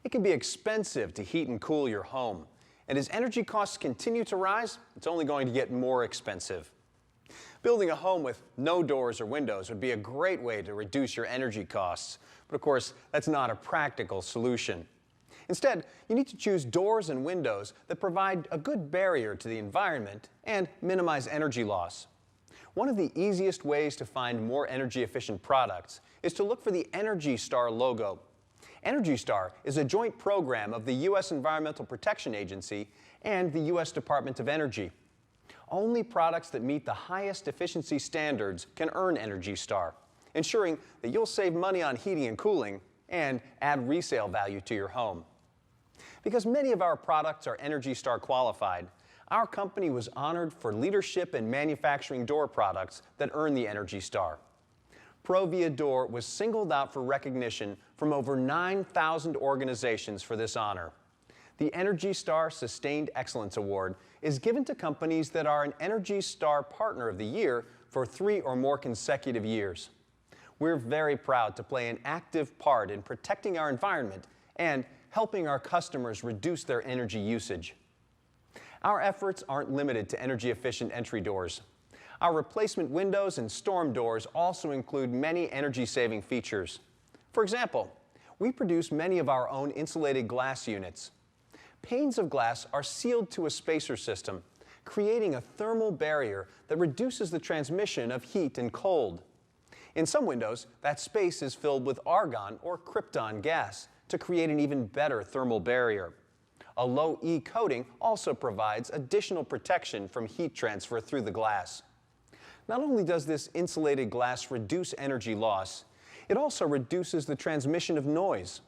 It can be expensive to heat and cool your home, and as energy costs continue to rise, it's only going to get more expensive. Building a home with no doors or windows would be a great way to reduce your energy costs, but of course, that's not a practical solution. Instead, you need to choose doors and windows that provide a good barrier to the environment and minimize energy loss. One of the easiest ways to find more energy-efficient products is to look for the Energy Star logo. Energy Star is a joint program of the U.S. Environmental Protection Agency and the U.S. Department of Energy. Only products that meet the highest efficiency standards can earn Energy Star, ensuring that you'll save money on heating and cooling and add resale value to your home. Because many of our products are Energy Star qualified, our company was honored for leadership in manufacturing door products that earn the Energy Star. ProVia Door was singled out for recognition from over 9,000 organizations for this honor. The Energy Star Sustained Excellence Award is given to companies that are an Energy Star Partner of the Year for 3 or more consecutive years. We're very proud to play an active part in protecting our environment and helping our customers reduce their energy usage. Our efforts aren't limited to energy-efficient entry doors. Our replacement windows and storm doors also include many energy-saving features. For example, we produce many of our own insulated glass units. Panes of glass are sealed to a spacer system, creating a thermal barrier that reduces the transmission of heat and cold. In some windows, that space is filled with argon or krypton gas to create an even better thermal barrier. A low E coating also provides additional protection from heat transfer through the glass. Not only does this insulated glass reduce energy loss, it also reduces the transmission of noise.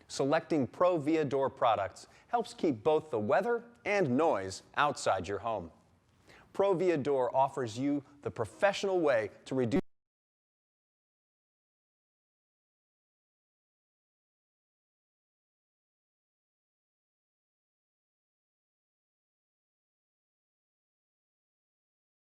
Selecting ProVia Door products helps keep both the weather and noise outside your home. ProVia Door offers you the professional way to reduce